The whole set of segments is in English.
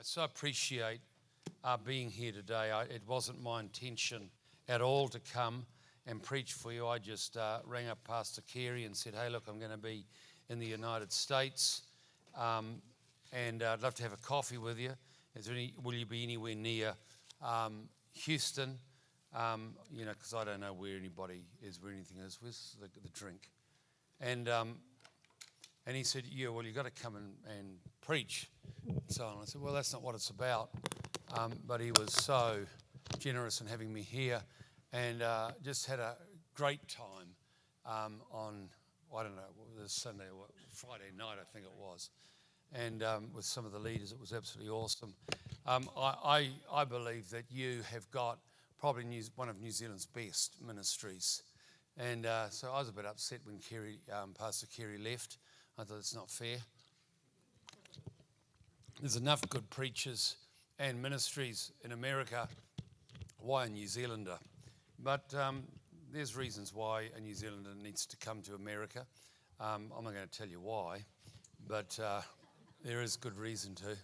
So I appreciate being here today. It wasn't my intention at all to come and preach for you. I just rang up Pastor Carey and said, hey, look, I'm going to be in the United States and I'd love to have a coffee with you. Will you be anywhere near Houston? Because I don't know where anybody is, where anything is. Where's the drink? And he said, yeah, well, you've got to come and preach. So on. I said, well, that's not what it's about. But he was so generous in having me here and just had a great time on, I don't know, it was Sunday or Friday night, I think it was. And with some of the leaders, it was absolutely awesome. I believe that you have got probably one of New Zealand's best ministries. And so I was a bit upset when Pastor Carey left. I thought it's not fair. There's enough good preachers and ministries in America. Why a New Zealander? But there's reasons why a New Zealander needs to come to America. I'm not going to tell you why, but there is good reason to.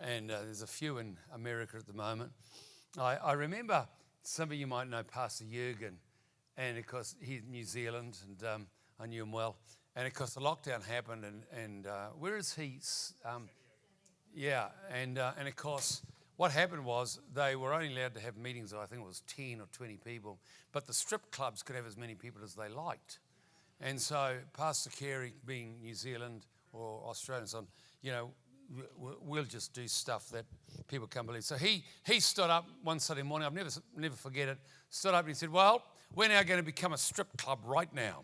And there's a few in America at the moment. I remember, some of you might know Pastor Jurgen, and of course he's New Zealand, and I knew him well. And of course the lockdown happened, and where is he? And of course what happened was they were only allowed to have meetings of, I think it was 10 or 20 people, but the strip clubs could have as many people as they liked. And so Pastor Carey, being New Zealand or Australia and so on, we'll just do stuff that people can't believe. So he stood up one Sunday morning, I'll never forget it, stood up and he said, well, we're now going to become a strip club right now.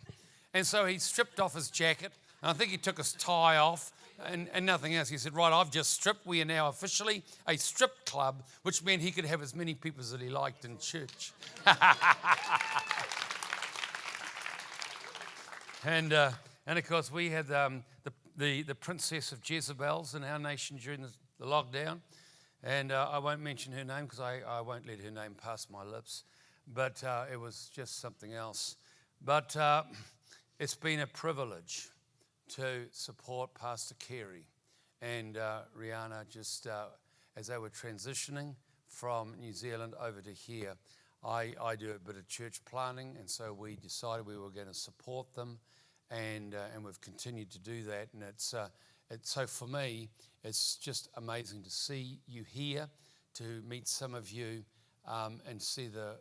And so he stripped off his jacket, and I think he took his tie off and nothing else. He said, right, I've just stripped. We are now officially a strip club, which meant he could have as many people as he liked in church. And of course, we had the princess of Jezebels in our nation during the lockdown. And I won't mention her name because I won't let her name pass my lips. But it was just something else. But it's been a privilege to support Pastor Carey and Rihanna just as they were transitioning from New Zealand over to here. I do a bit of church planning, and so we decided we were going to support them, and we've continued to do that. And it's so for me, it's just amazing to see you here, to meet some of you, and see the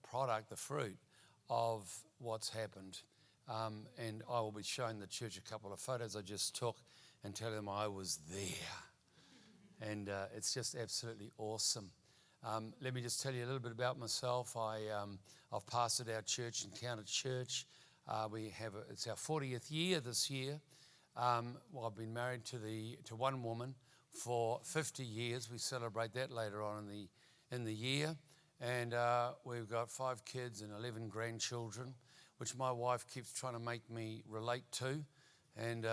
product, the fruit of what's happened. And I will be showing the church a couple of photos I just took and telling them I was there. And it's just absolutely awesome. Let me just tell you a little bit about myself. I've pastored our church, Encounter Church. It's our 40th year this year. I've been married to one woman for 50 years. We celebrate that later on in the year. And we've got 5 kids and 11 grandchildren, which my wife keeps trying to make me relate to. And,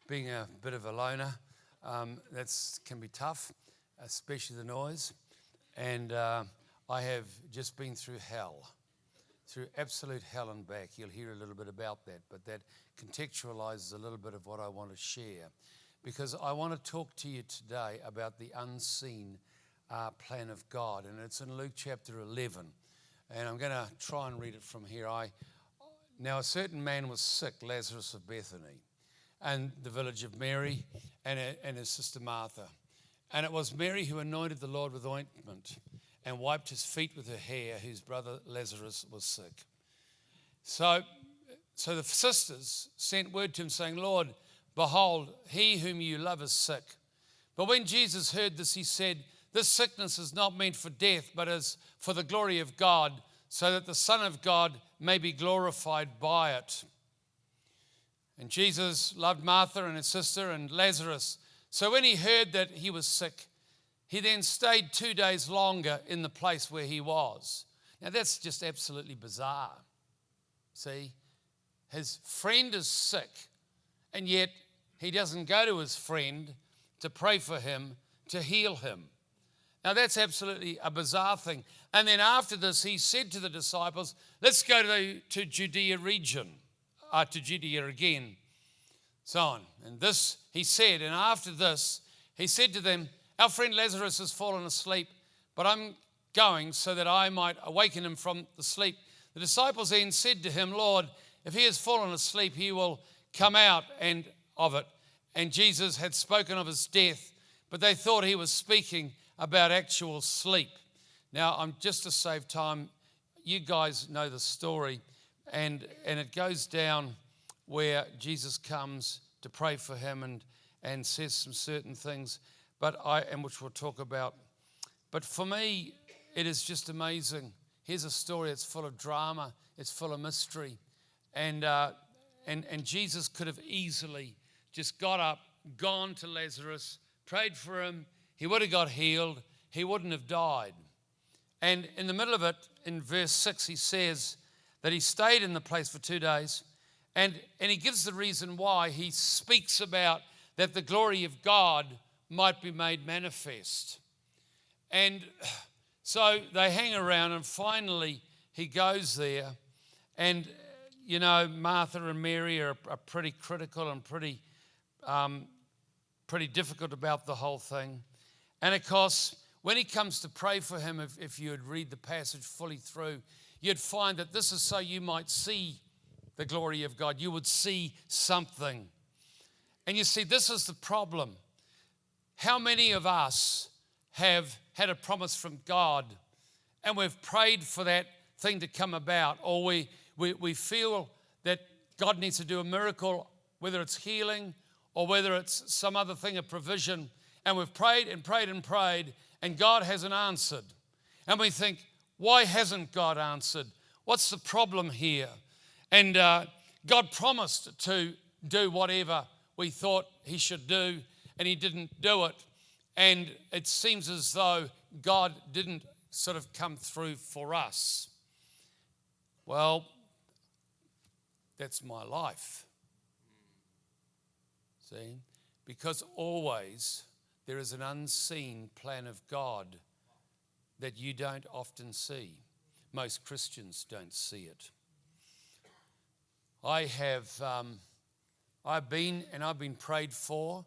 being a bit of a loner, that can be tough, especially the noise. And I have just been through absolute hell and back. You'll hear a little bit about that, but that contextualizes a little bit of what I want to share. Because I want to talk to you today about the unseen plan of God. And it's in Luke chapter 11. And I'm going to try and read it from here. Now a certain man was sick, Lazarus of Bethany, and the village of Mary and his sister Martha. And it was Mary who anointed the Lord with ointment and wiped his feet with her hair, whose brother Lazarus was sick. So the sisters sent word to him saying, Lord, behold, he whom you love is sick. But when Jesus heard this, he said, this sickness is not meant for death, but is for the glory of God, so that the Son of God may be glorified by it. And Jesus loved Martha and her sister and Lazarus. So when he heard that he was sick, he then stayed 2 days longer in the place where he was. Now that's just absolutely bizarre. See, his friend is sick, and yet he doesn't go to his friend to pray for him, to heal him. Now that's absolutely a bizarre thing. And then after this, he said to the disciples, let's go to Judea region, to Judea again, so on. And this, he said, and after this, He said to them, "Our friend Lazarus has fallen asleep, but I'm going so that I might awaken him from the sleep." The disciples then said to him, "Lord, if he has fallen asleep, he will come out of it." And Jesus had spoken of his death, but they thought he was speaking about actual sleep. Now, I'm just to save time, you guys know the story, and it goes down where Jesus comes to pray for him and says some certain things, which we'll talk about. But for me, it is just amazing. Here's a story that's full of drama, it's full of mystery, and Jesus could have easily just got up, gone to Lazarus, prayed for him. He would have got healed. He wouldn't have died. And in the middle of it, in verse 6, he says that he stayed in the place for 2 days. And he gives the reason why. He speaks about that the glory of God might be made manifest. And so they hang around, and finally he goes there. And, you know, Martha and Mary are pretty critical and pretty difficult about the whole thing. And of course, when he comes to pray for him, if you would read the passage fully through, you'd find that this is so you might see the glory of God. You would see something. And you see, this is the problem. How many of us have had a promise from God and we've prayed for that thing to come about, or we feel that God needs to do a miracle, whether it's healing or whether it's some other thing, a provision, and we've prayed and prayed and prayed, and God hasn't answered. And we think, why hasn't God answered? What's the problem here? And God promised to do whatever we thought he should do, and he didn't do it. And it seems as though God didn't sort of come through for us. Well, that's my life. See? Because always there is an unseen plan of God that you don't often see. Most Christians don't see it. I've been prayed for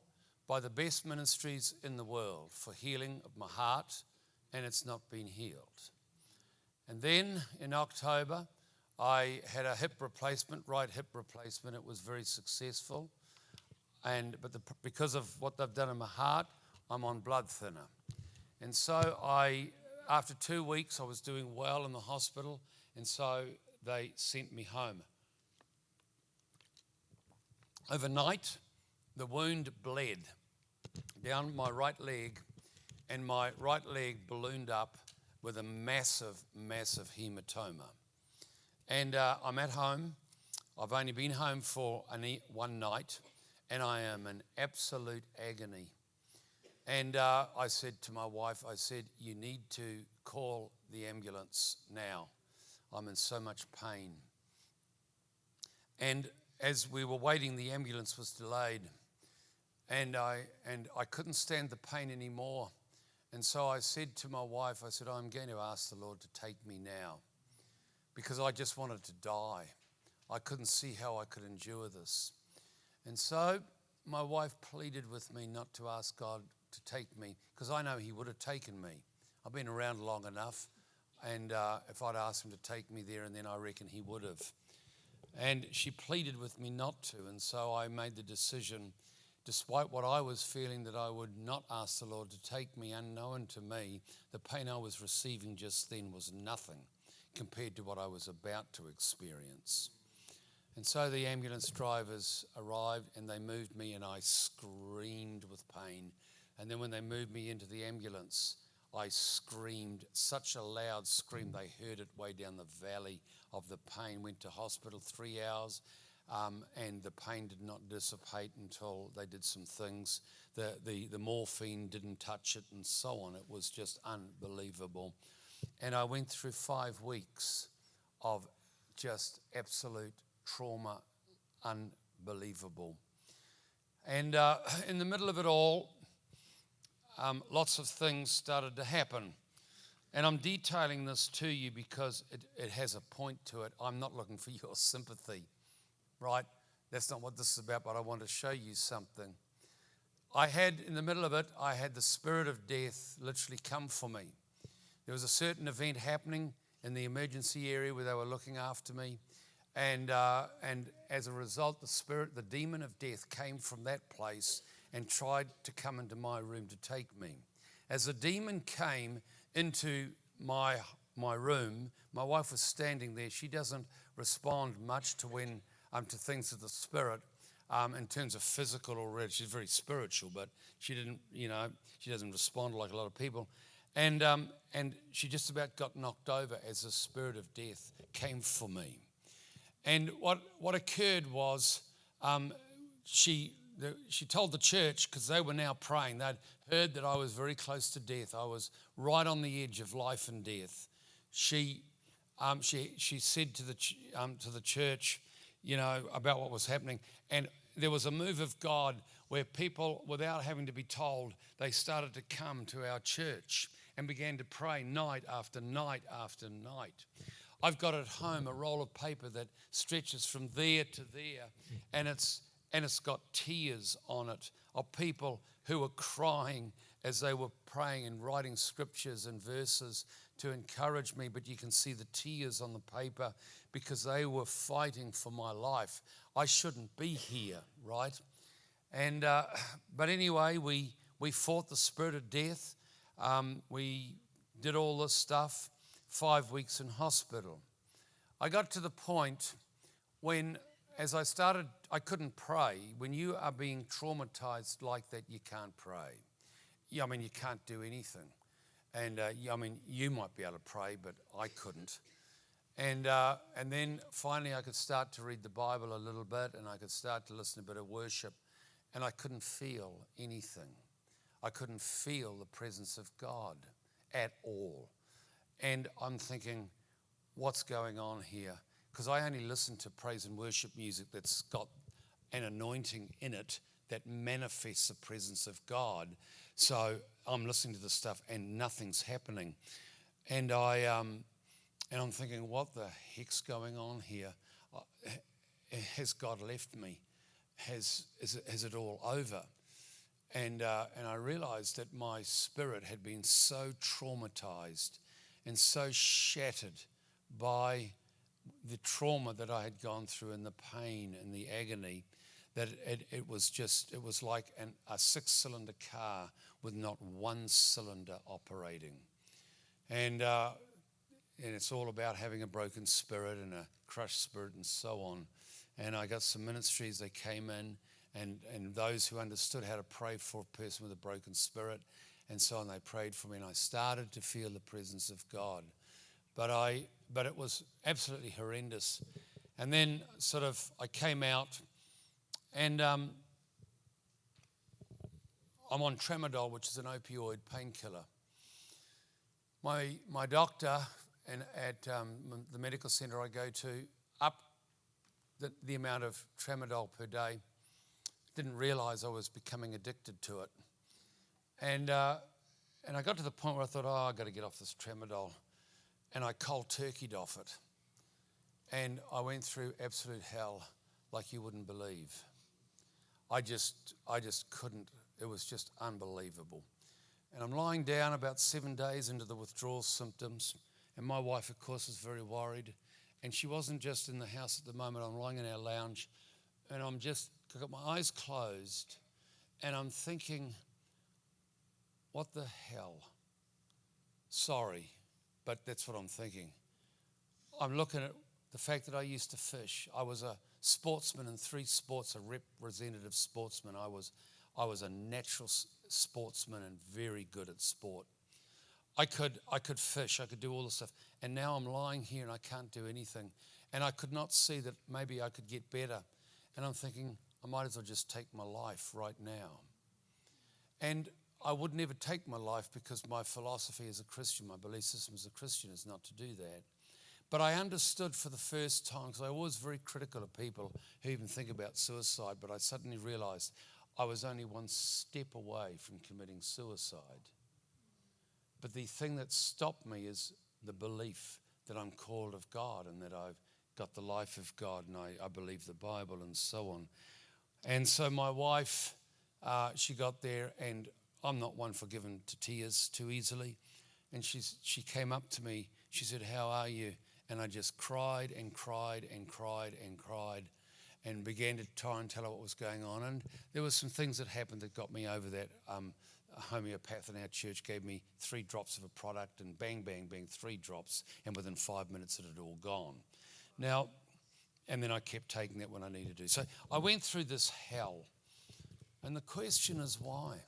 by the best ministries in the world for healing of my heart, and it's not been healed. And then in October, I had a right hip replacement. It was very successful. But because of what they've done in my heart, I'm on blood thinner. And so after 2 weeks, I was doing well in the hospital, and so they sent me home. Overnight, the wound bled down my right leg, and my right leg ballooned up with a massive, massive hematoma. And I'm at home. I've only been home for one night, and I am in absolute agony. And I said to my wife, you need to call the ambulance now. I'm in so much pain. And as we were waiting, the ambulance was delayed, and I couldn't stand the pain anymore. And so I said to my wife, I'm going to ask the Lord to take me now, because I just wanted to die. I couldn't see how I could endure this. And so my wife pleaded with me not to ask God to take me, because I know he would have taken me. I've been around long enough, and if I'd asked him to take me there, and then I reckon he would have. And she pleaded with me not to, and so I made the decision, despite what I was feeling, that I would not ask the Lord to take me. Unknown to me, the pain I was receiving just then was nothing compared to what I was about to experience. And so the ambulance drivers arrived, and they moved me, and I screamed with pain. And then when they moved me into the ambulance, I screamed, such a loud scream, they heard it way down the valley of the pain. Went to hospital 3 hours, and the pain did not dissipate until they did some things. The morphine didn't touch it, and so on. It was just unbelievable. And I went through 5 weeks of just absolute trauma, unbelievable. And in the middle of it all, lots of things started to happen. And I'm detailing this to you because it has a point to it. I'm not looking for your sympathy, right? That's not what this is about, but I want to show you something. I had, in the middle of it, I had the spirit of death literally come for me. There was a certain event happening in the emergency area where they were looking after me. And as a result, the demon of death came from that place and tried to come into my room to take me. As the demon came into my room, my wife was standing there. She doesn't respond much to to things of the spirit in terms of physical or she's very spiritual, but she doesn't respond like a lot of people. And she just about got knocked over as the spirit of death came for me. And what occurred was she told the church, because they were now praying, they'd heard that I was very close to death. I was right on the edge of life and death. She said to the church, about what was happening. And there was a move of God where people, without having to be told, they started to come to our church and began to pray night after night after night. I've got at home a roll of paper that stretches from there to there, and it's got tears on it of people who were crying as they were praying and writing scriptures and verses to encourage me. But you can see the tears on the paper because they were fighting for my life. I shouldn't be here, right? And but anyway, we fought the spirit of death. We did all this stuff. 5 weeks in hospital. I got to the point when, as I couldn't pray. When you are being traumatized like that, you can't pray. You can't do anything. And you might be able to pray, but I couldn't. And then finally I could start to read the Bible a little bit, and I could start to listen to a bit of worship, and I couldn't feel anything. I couldn't feel the presence of God at all. And I'm thinking, what's going on here? Because I only listen to praise and worship music that's got an anointing in it that manifests the presence of God. So I'm listening to this stuff and nothing's happening. And I'm thinking, what the heck's going on here? Has God left me? Is it all over? And I realized that my spirit had been so traumatized and so shattered by the trauma that I had gone through and the pain and the agony that it was like a 6-cylinder car with not one cylinder operating. And it's all about having a broken spirit and a crushed spirit and so on. And I got some ministries that came in and those who understood how to pray for a person with a broken spirit and so on, they prayed for me, and I started to feel the presence of God. But it was absolutely horrendous. And then I came out, and I'm on tramadol, which is an opioid painkiller. My doctor at the medical centre I go to upped the amount of tramadol per day. Didn't realise I was becoming addicted to it. And I got to the point where I thought, I've got to get off this tramadol. And I cold turkeyed off it. And I went through absolute hell like you wouldn't believe. I just couldn't. It was just unbelievable. And I'm lying down about 7 days into the withdrawal symptoms. And my wife, of course, is very worried. And she wasn't just in the house at the moment. I'm lying in our lounge. And I've got my eyes closed. And I'm thinking, what the hell? Sorry, but that's what I'm thinking. I'm looking at the fact that I used to fish. I was a sportsman in 3 sports, a representative sportsman. I was a natural sportsman and very good at sport. I could fish, I could do all this stuff. And now I'm lying here and I can't do anything. And I could not see that maybe I could get better. And I'm thinking, I might as well just take my life right now. And I would never take my life because my philosophy as a Christian, my belief system as a Christian is not to do that. But I understood for the first time, because I was very critical of people who even think about suicide, but I suddenly realized I was only one step away from committing suicide. But the thing that stopped me is the belief that I'm called of God and that I've got the life of God and I believe the Bible and so on. And so my wife she got there, and I'm not one for giving to tears too easily. And she came up to me. She said, "How are you?" And I just cried and cried and cried and cried and began to try and tell her what was going on. And there were some things that happened that got me over that. A homeopath in our church gave me 3 drops of a product, and bang, bang, bang, 3 drops, and within 5 minutes it had all gone. Now, and then I kept taking that when I needed to. So I went through this hell. And the question is why?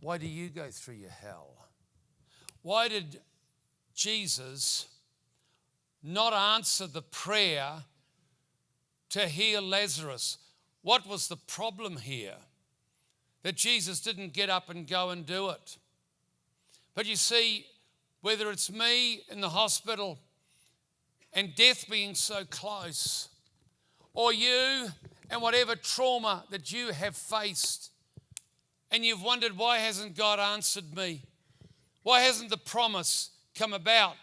Why do you go through your hell? Why did Jesus not answer the prayer to heal Lazarus? What was the problem here? That Jesus didn't get up and go and do it. But you see, whether it's me in the hospital and death being so close, or you and whatever trauma that you have faced, and you've wondered, why hasn't God answered me? Why hasn't the promise come about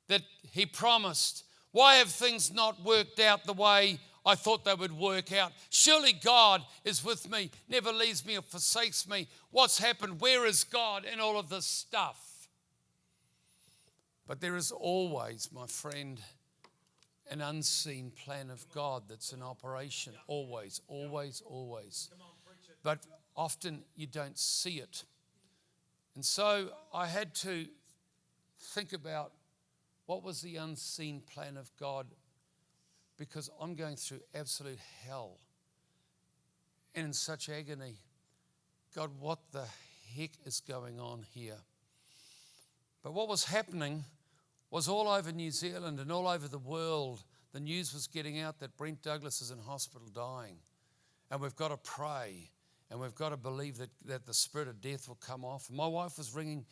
that he promised? Why have things not worked out the way I thought they would work out? Surely God is with me, never leaves me or forsakes me. What's happened? Where is God in all of this stuff? But there is always, my friend, an unseen plan of God that's in operation. Always, always, always. But often you don't see it. And so I had to think about what was the unseen plan of God, because I'm going through absolute hell and in such agony. God, what the heck is going on here? But what was happening was all over New Zealand and all over the world, the news was getting out that Brent Douglas is in hospital dying. And we've got to pray, and we've got to believe that the spirit of death will come off. And my wife was ringing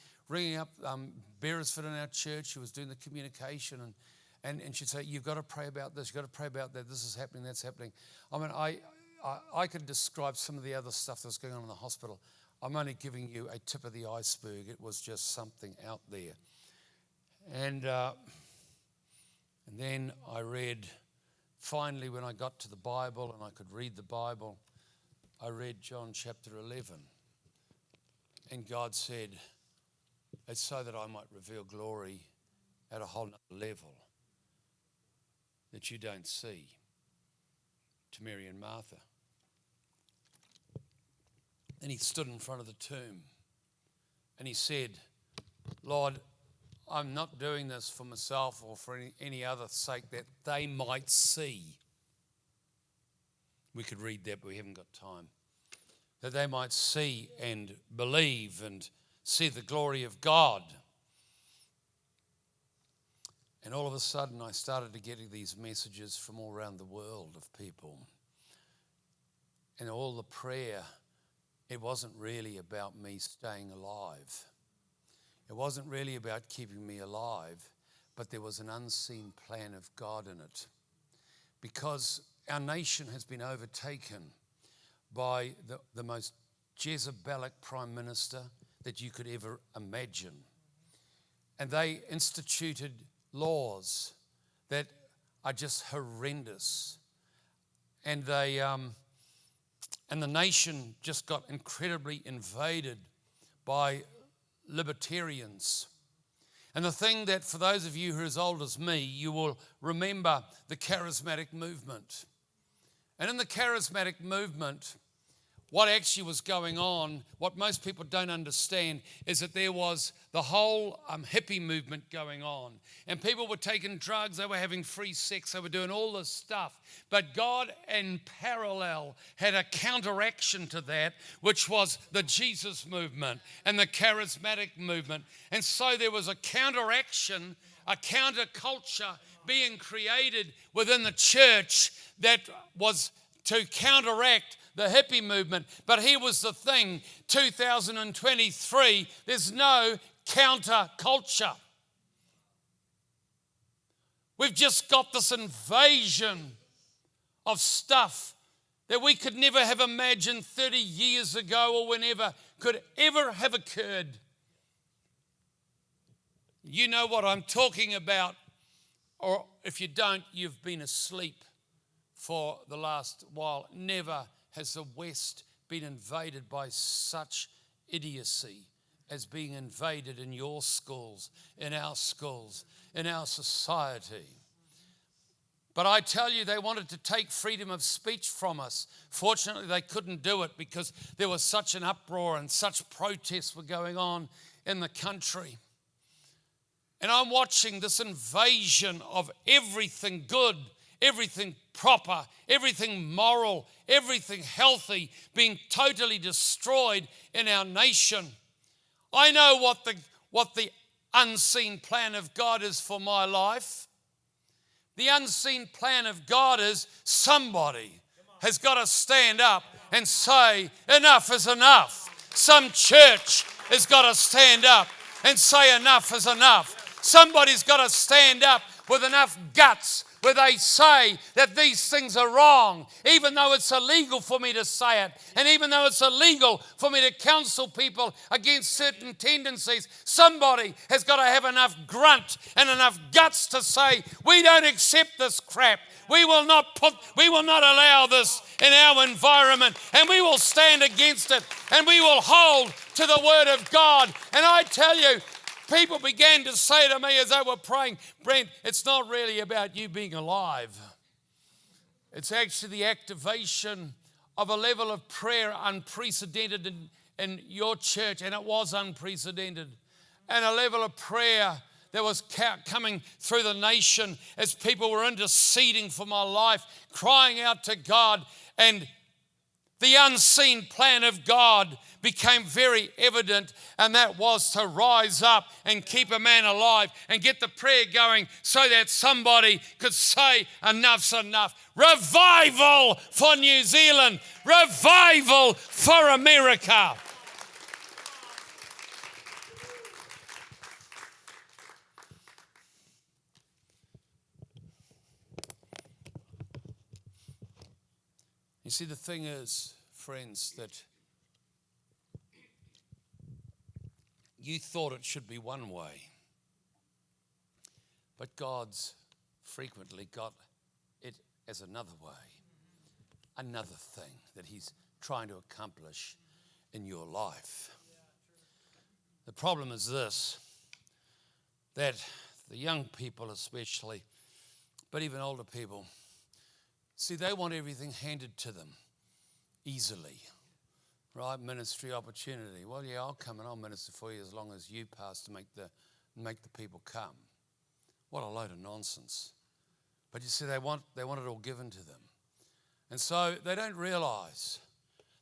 up Beresford in our church. She was doing the communication, and she'd say, "You've got to pray about this, you've got to pray about that, this is happening, that's happening." I mean, I could describe some of the other stuff that was going on in the hospital. I'm only giving you a tip of the iceberg. It was just something out there. And then I read, finally when I got to the Bible and I could read the Bible, I read John chapter 11. And God said, "It's so that I might reveal glory at a whole nother level that you don't see," to Mary and Martha. And he stood in front of the tomb and he said, "Lord, I'm not doing this for myself or for any other sake, that they might see." We could read that, but we haven't got time. That they might see and believe and see the glory of God. And all of a sudden I started to get these messages from all around the world of people. And all the prayer, it wasn't really about me staying alive. It wasn't really about keeping me alive, but there was an unseen plan of God in it. Because our nation has been overtaken by the most Jezebelic prime minister that you could ever imagine. And they instituted laws that are just horrendous. And and the nation just got incredibly invaded by libertarians. And the thing that, for those of you who are as old as me, you will remember the charismatic movement. And in the charismatic movement, what actually was going on, what most people don't understand, is that there was the whole hippie movement going on. And people were taking drugs, they were having free sex, they were doing all this stuff. But God, in parallel, had a counteraction to that, which was the Jesus movement and the charismatic movement. And so there was a counteraction, a counterculture being created within the church that was to counteract the hippie movement. But here was the thing, 2023, there's no counterculture. We've just got this invasion of stuff that we could never have imagined 30 years ago or whenever could ever have occurred. You know what I'm talking about, or if you don't, you've been asleep for the last while. Never has the West been invaded by such idiocy as being invaded in your schools, in our society. But I tell you, they wanted to take freedom of speech from us. Fortunately, they couldn't do it because there was such an uproar and such protests were going on in the country. And I'm watching this invasion of everything good, everything proper, everything moral, everything healthy being totally destroyed in our nation. I know what the unseen plan of God is for my life. The unseen plan of God is somebody has got to stand up and say, enough is enough. Some church has got to stand up and say enough is enough. Somebody's got to stand up with enough guts where they say that these things are wrong, even though it's illegal for me to say it, and even though it's illegal for me to counsel people against certain tendencies. Somebody has got to have enough grunt and enough guts to say, we don't accept this crap. We will not allow this in our environment, and we will stand against it, and we will hold to the word of God. And I tell you, people began to say to me as they were praying, Brent, it's not really about you being alive. It's actually the activation of a level of prayer unprecedented in your church, and it was unprecedented. And a level of prayer that was coming through the nation as people were interceding for my life, crying out to God, and the unseen plan of God became very evident, and that was to rise up and keep a man alive and get the prayer going so that somebody could say enough's enough. Revival for New Zealand. Revival for America. You see, the thing is, friends, that you thought it should be one way, but God's frequently got it as another way, another thing that He's trying to accomplish in your life. The problem is this, that the young people especially, but even older people, see, they want everything handed to them easily, right? Ministry opportunity. Well, yeah, I'll come and I'll minister for you as long as you pass to make the people come. What a load of nonsense. But you see, they want it all given to them. And so they don't realize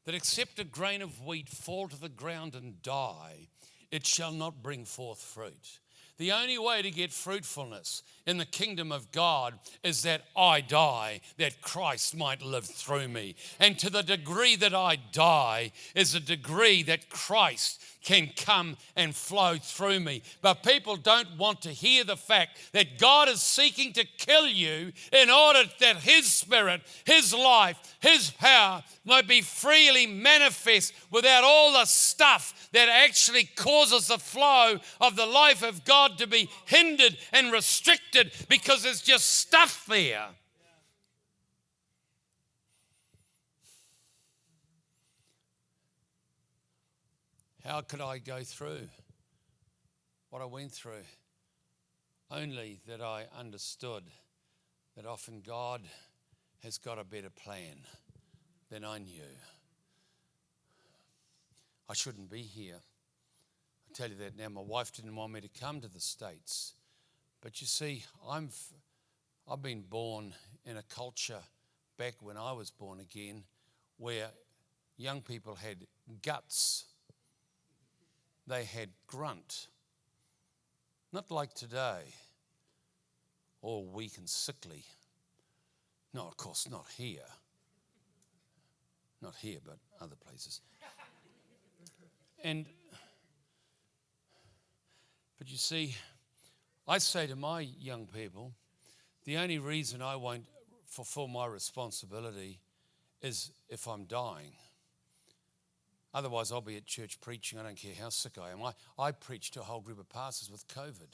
that except a grain of wheat fall to the ground and die, it shall not bring forth fruit. The only way to get fruitfulness in the kingdom of God is that I die, that Christ might live through me. And to the degree that I die is a degree that Christ can come and flow through me. But people don't want to hear the fact that God is seeking to kill you in order that His Spirit, His life, His power might be freely manifest without all the stuff that actually causes the flow of the life of God to be hindered and restricted because there's just stuff there. How could I go through what I went through? Only that I understood that often God has got a better plan than I knew. I shouldn't be here. I tell you that now. My wife didn't want me to come to the States. But you see, I've been born in a culture back when I was born again where young people had guts. They had grunt. Not like today, all weak and sickly. No, of course, not here. Not here, but other places. But you see, I say to my young people, the only reason I won't fulfill my responsibility is if I'm dying. Otherwise, I'll be at church preaching. I don't care how sick I am. I preached to a whole group of pastors with COVID.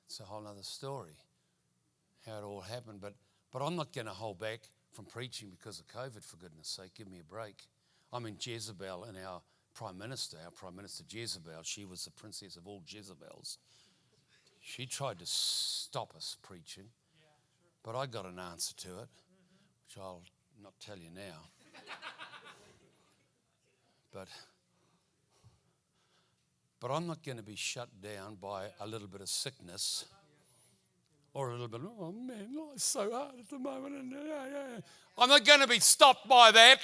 It's a whole other story, how it all happened. But I'm not going to hold back. from preaching because of COVID, for goodness sake. Give me a break. I mean, Jezebel and our Prime Minister Jezebel, she was the princess of all Jezebels. She tried to stop us preaching, but I got an answer to it, which I'll not tell you now. But I'm not going to be shut down by a little bit of sickness or a little bit, oh man, life's so hard at the moment. I'm not going to be stopped by that.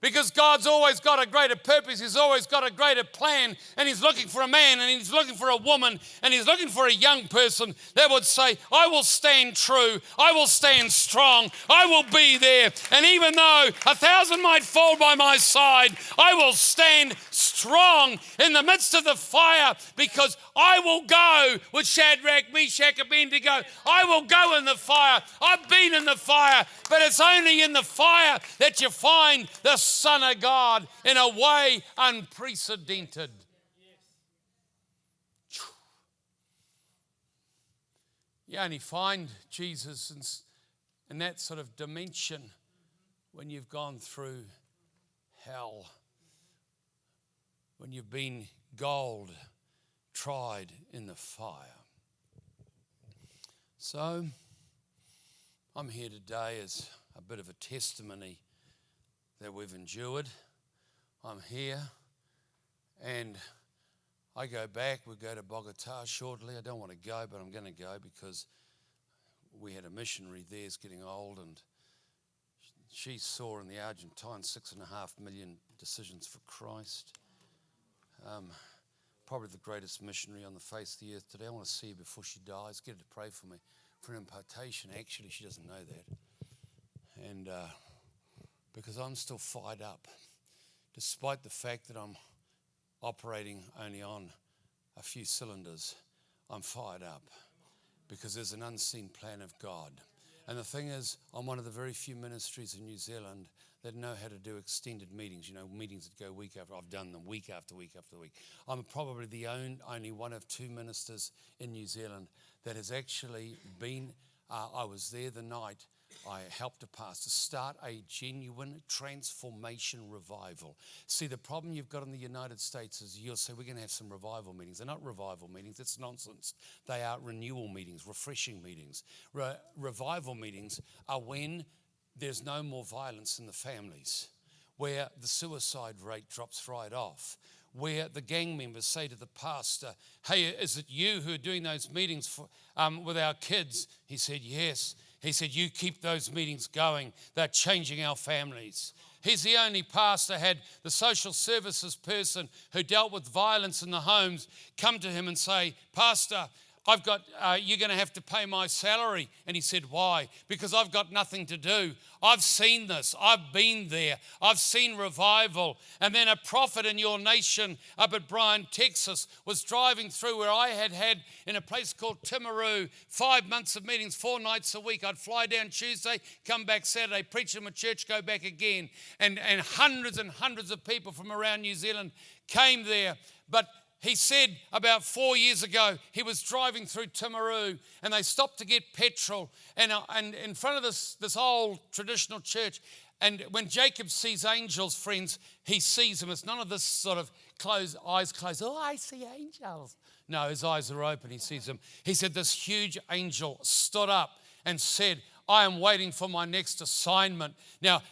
Because God's always got a greater purpose. He's always got a greater plan. And He's looking for a man, and He's looking for a woman, and He's looking for a young person that would say, I will stand true. I will stand strong. I will be there. And even though 1,000 might fall by my side, I will stand strong in the midst of the fire, because I will go with Shadrach, Meshach, Abednego. I will go in the fire. I've been in the fire, but it's only in the fire that you find the Son of God in a way unprecedented. You only find Jesus in that sort of dimension when you've gone through hell, when you've been gold tried in the fire. So I'm here today as a bit of a testimony that we've endured. I'm here, and I go back. We go to Bogota shortly. I don't want to go, but I'm going to go because we had a missionary there who's getting old, and she saw in the Argentine 6.5 million decisions for Christ. Probably the greatest missionary on the face of the earth today. I want to see her before she dies. Get her to pray for me for an impartation. Actually, she doesn't know that. And because I'm still fired up, despite the fact that I'm operating only on a few cylinders, I'm fired up because there's an unseen plan of God. And the thing is, I'm one of the very few ministries in New Zealand that know how to do extended meetings, meetings that go week after. I've done them week after week after week. I'm probably the only one of two ministers in New Zealand that has actually been, I was there the night I helped a pastor start a genuine transformation revival. See, the problem you've got in the United States is you'll say, we're going to have some revival meetings. They're not revival meetings. It's nonsense. They are renewal meetings, refreshing meetings. Revival meetings are when there's no more violence in the families, where the suicide rate drops right off, where the gang members say to the pastor, hey, is it you who are doing those meetings with our kids? He said, yes. He said, you keep those meetings going. They're changing our families. He's the only pastor had the social services person who dealt with violence in the homes come to him and say, Pastor, you're going to have to pay my salary. And he said, why? Because I've got nothing to do. I've seen this. I've been there. I've seen revival. And then a prophet in your nation up at Bryan, Texas, was driving through where I had in a place called Timaru, 5 months of meetings, 4 nights a week. I'd fly down Tuesday, come back Saturday, preach in my church, go back again. And hundreds and hundreds of people from around New Zealand came there. But he said about 4 years ago, he was driving through Timaru and they stopped to get petrol and in front of this old traditional church. And when Jacob sees angels, friends, he sees them. It's none of this sort of eyes closed. Oh, I see angels. No, his eyes are open. He sees them. He said this huge angel stood up and said, I am waiting for my next assignment. Now,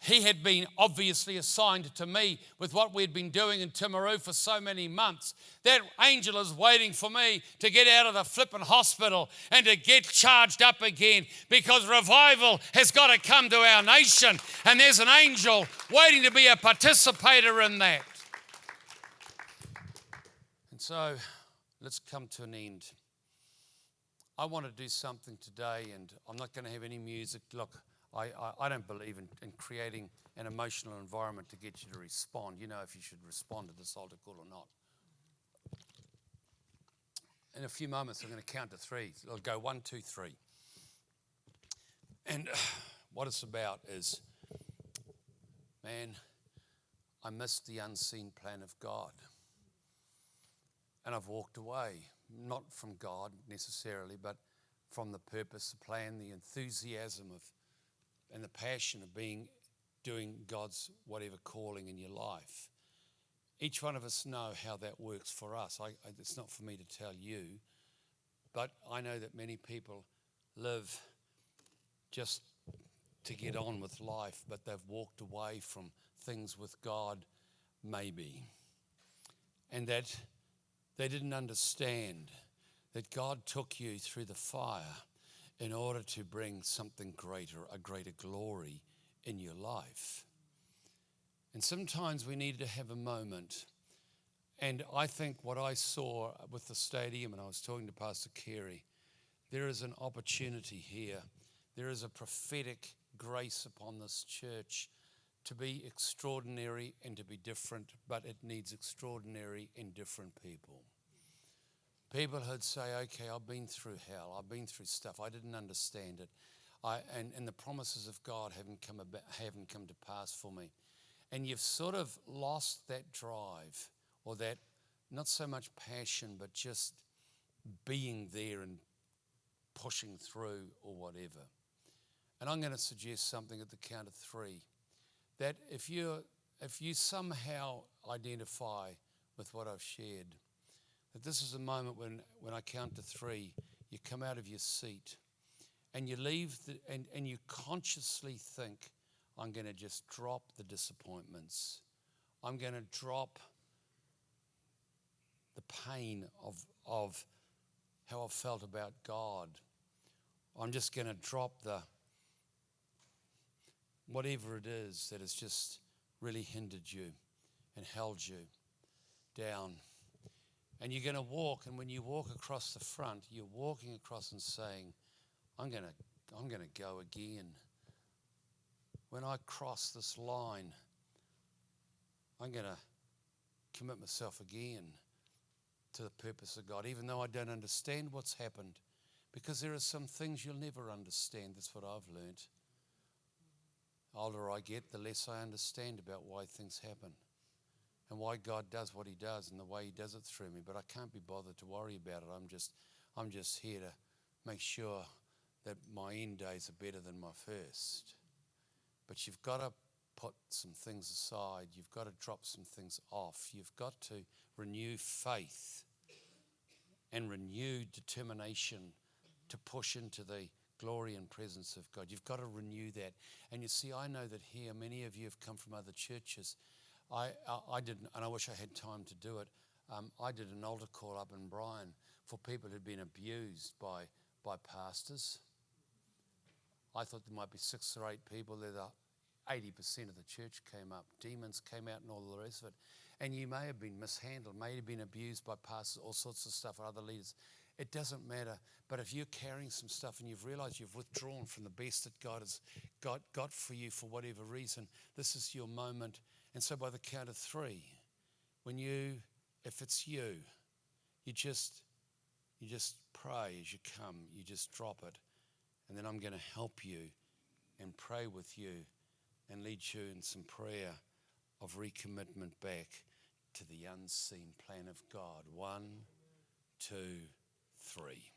he had been obviously assigned to me with what we'd been doing in Timaru for so many months. That angel is waiting for me to get out of the flippin' hospital and to get charged up again, because revival has got to come to our nation, and there's an angel waiting to be a participator in that. And so let's come to an end. I want to do something today, and I'm not going to have any music. Look, I don't believe in creating an emotional environment to get you to respond. You know if you should respond to this altar call or not. In a few moments, I'm going to count to 3. I'll go 1, 2, 3. And what it's about is, man, I missed the unseen plan of God. And I've walked away, not from God necessarily, but from the purpose, the plan, the enthusiasm of and the passion of doing God's whatever calling in your life. Each one of us know how that works for us. It's not for me to tell you, but I know that many people live just to get on with life, but they've walked away from things with God, maybe, and that they didn't understand that God took you through the fire in order to bring something greater, a greater glory in your life. And sometimes we need to have a moment. And I think what I saw with the stadium, and I was talking to Pastor Carey, there is an opportunity here. There is a prophetic grace upon this church to be extraordinary and to be different, but it needs extraordinary and different people. People who'd say, okay, I've been through hell, I've been through stuff, I didn't understand it, and the promises of God haven't come to pass for me. And you've sort of lost that drive, or that, not so much passion, but just being there and pushing through or whatever. And I'm going to suggest something at the count of 3, that if you somehow identify with what I've shared, that this is a moment when I count to 3, you come out of your seat and you leave and you consciously think, I'm going to just drop the disappointments. I'm going to drop the pain of how I've felt about God. I'm just going to drop the whatever it is that has just really hindered you and held you down. And you're going to walk, and when you walk across the front, you're walking across and saying, I'm going to go again. When I cross this line, I'm going to commit myself again to the purpose of God, even though I don't understand what's happened, because there are some things you'll never understand. That's what I've learned. The older I get, the less I understand about why things happen and why God does what he does and the way he does it through me. But I can't be bothered to worry about it. I'm just here to make sure that my end days are better than my first. But you've got to put some things aside. You've got to drop some things off. You've got to renew faith and renew determination to push into the glory and presence of God. You've got to renew that. And you see, I know that here, many of you have come from other churches. I didn't, and I wish I had time to do it. I did an altar call up in Bryan for people who'd been abused by pastors. I thought there might be 6 or 8 people there. 80% of the church came up. Demons came out and all the rest of it. And you may have been mishandled, may have been abused by pastors, all sorts of stuff, or other leaders. It doesn't matter. But if you're carrying some stuff and you've realised you've withdrawn from the best that God has got for you for whatever reason, this is your moment. And so by the count of 3, if it's you just pray as you come. You just drop it. And then I'm going to help you and pray with you and lead you in some prayer of recommitment back to the unseen plan of God. 1, 2, 3.